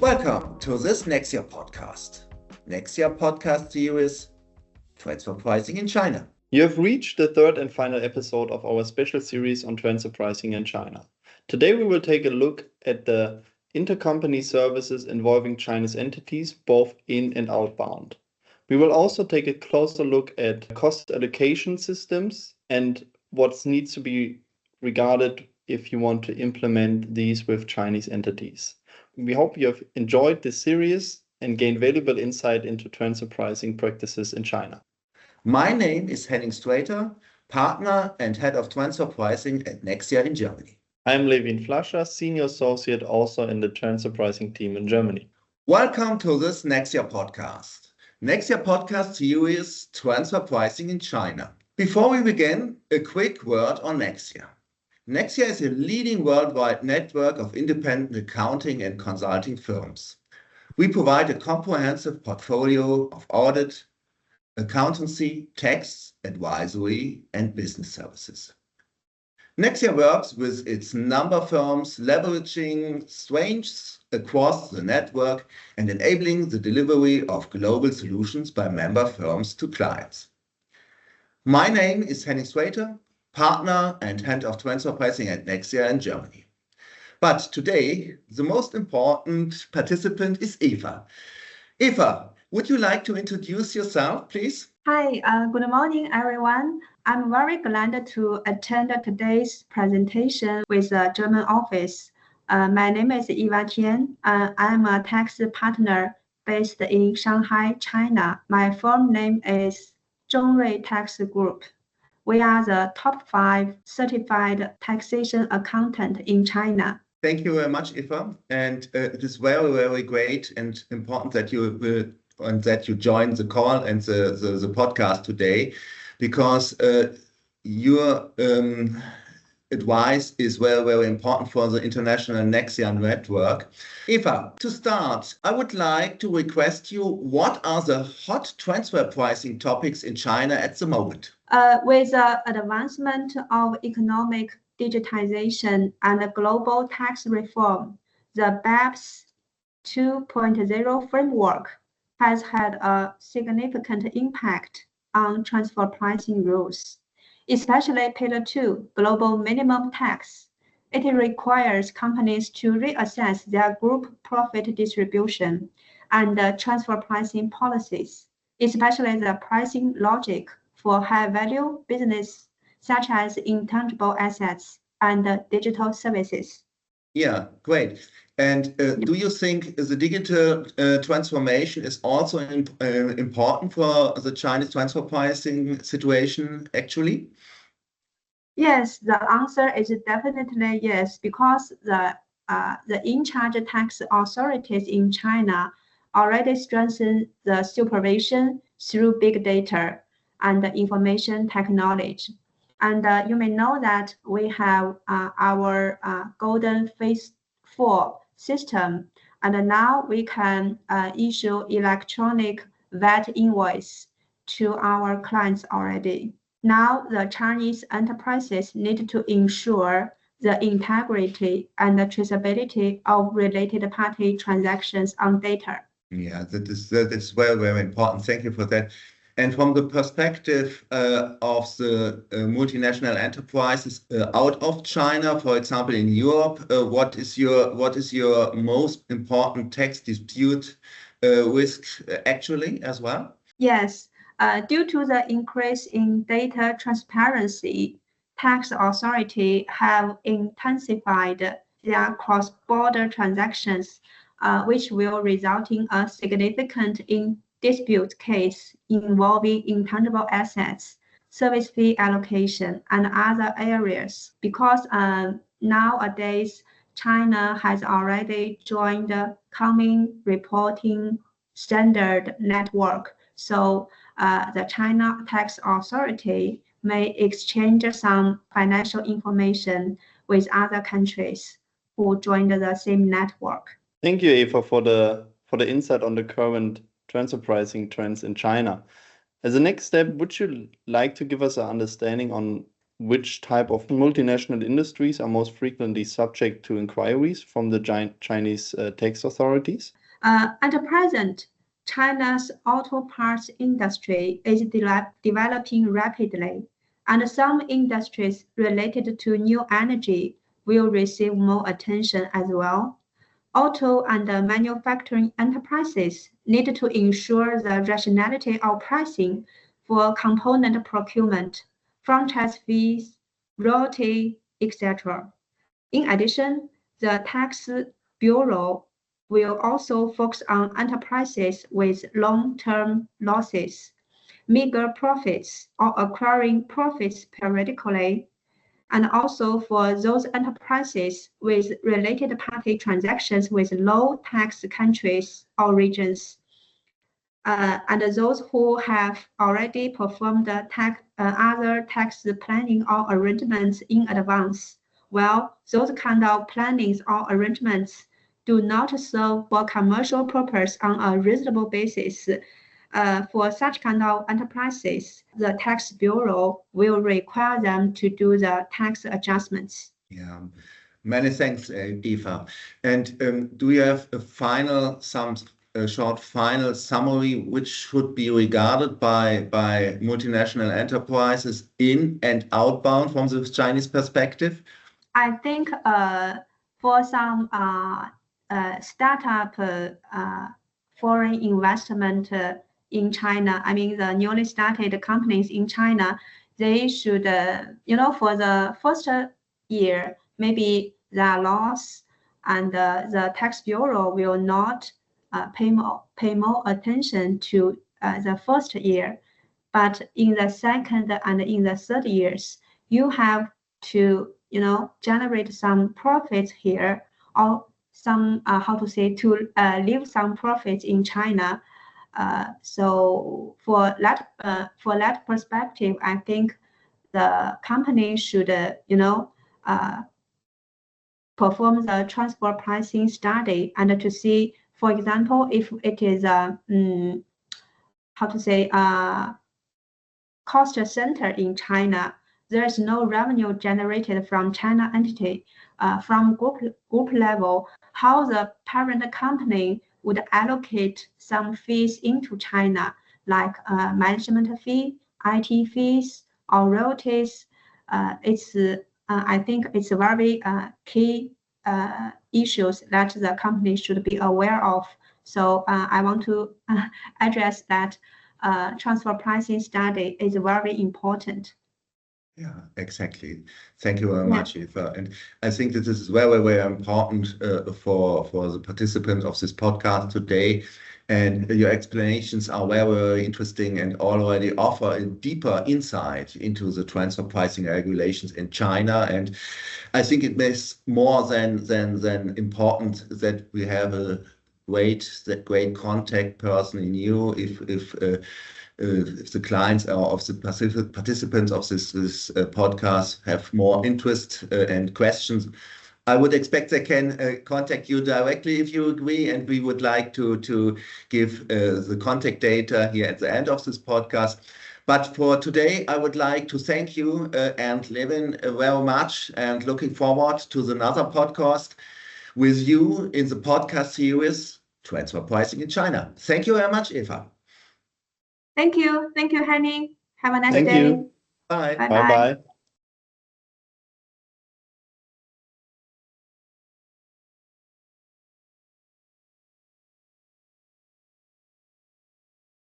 Welcome to this Nexia podcast. Nexia podcast series, Transfer Pricing in China. You have reached the third and final episode of our special series on transfer pricing in China. Today we will take a look at the intercompany services involving Chinese entities, both in and outbound. We will also take a closer look at cost allocation systems and what needs to be regarded if you want to implement these with Chinese entities. We hope you have enjoyed this series and gained valuable insight into transfer pricing practices in China. My name is Henning Straeter, partner and head of transfer pricing at Nexia in Germany. I am Levin Flascha, senior associate also in the transfer pricing team in Germany. Welcome to this Nexia podcast. Nexia podcast series, Transfer Pricing in China. Before we begin, a quick word on Nexia. Nexia is a leading worldwide network of independent accounting and consulting firms. We provide a comprehensive portfolio of audit, accountancy, tax, advisory, and business services. Nexia works with its member firms, leveraging strengths across the network and enabling the delivery of global solutions by member firms to clients. My name is Henning Straeter, partner and head of transfer pricing at Nexia in Germany. But today, the most important participant is Eva. Eva, would you like to introduce yourself, please? Hi, good morning, everyone. I'm very glad to attend today's presentation with the German office. My name is Eva Tian. I'm a tax partner based in Shanghai, China. My firm name is CRT Tax Group. We are the top 5 certified taxation accountant in China. Thank you very much, Eva. And it is very, very great and important that you joined the call and the podcast today, because your advice is very, very important for the international Nexia network. Eva, to start, I would like to request you, what are the hot transfer pricing topics in China at the moment? With the advancement of economic digitization and global tax reform, the BEPS 2.0 framework has had a significant impact on transfer pricing rules, especially Pillar 2, global minimum tax. It requires companies to reassess their group profit distribution and transfer pricing policies, especially the pricing logic for high-value business, such as intangible assets and digital services. Yeah, great. And do you think the digital transformation is also important for the Chinese transfer pricing situation, actually? Yes, the answer is definitely yes, because the in-charge tax authorities in China already strengthen the supervision through big data and information technology. And you may know that we have our golden phase 4 system, and now we can issue electronic VAT invoice to our clients already. Now the Chinese enterprises need to ensure the integrity and the traceability of related party transactions on data. Yeah, that is very, very important. Thank you for that. And from the perspective of the multinational enterprises out of China, for example, in Europe, what is your most important tax dispute risk actually as well? Yes, due to the increase in data transparency, tax authorities have intensified their cross-border transactions, which will result in a significant dispute case involving intangible assets, service fee allocation, and other areas. Because nowadays, China has already joined the common reporting standard network. So the China Tax Authority may exchange some financial information with other countries who joined the same network. Thank you, Eva, for the insight on the current transfer pricing trends in China. As a next step, would you like to give us an understanding on which type of multinational industries are most frequently subject to inquiries from the Chinese tax authorities? At present, China's auto parts industry is developing rapidly, and some industries related to new energy will receive more attention as well. Auto and manufacturing enterprises need to ensure the rationality of pricing for component procurement, franchise fees, royalty, etc. In addition, the Tax Bureau will also focus on enterprises with long-term losses, meager profits, or acquiring profits periodically, and also for those enterprises with related party transactions with low tax countries or regions, and those who have already performed other tax planning or arrangements in advance. Well, those kind of plannings or arrangements do not serve for commercial purpose on a reasonable basis. For such kind of enterprises, the Tax Bureau will require them to do the tax adjustments. Yeah, many thanks, Eva. And do you have a short final summary which should be regarded by multinational enterprises in and outbound from the Chinese perspective? I think for some startup foreign investment in China, I mean the newly started companies in China, they should, for the first year, maybe their loss, and the Tax Bureau will not pay more attention to the first year. But in the second and in the third years, you have to, generate some profits here, or some, to leave some profits in China. So for that perspective, I think the company should, perform the transfer pricing study and to see, for example, if it is cost center in China, there is no revenue generated from China entity, from group level, how the parent company would allocate some fees into China, like management fee, IT fees, or royalties. I think it's a very key issues that the company should be aware of. So I want to address that transfer pricing study is very important. Yeah, exactly. Thank you very much, Eva. And I think that this is very, very important for the participants of this podcast today. And your explanations are very, very interesting and already offer a deeper insight into the transfer pricing regulations in China. And I think it makes more than important that we have a great contact person in you. If the clients or of the participants of this podcast have more interest and questions, I would expect they can contact you directly if you agree, and we would like to give the contact data here at the end of this podcast. But for today, I would like to thank you and Levin very much, and looking forward to another podcast with you in the podcast series Transfer Pricing in China. Thank you very much, Eva. Thank you, Henning. Have a nice day. Thank you. Bye. Bye-bye.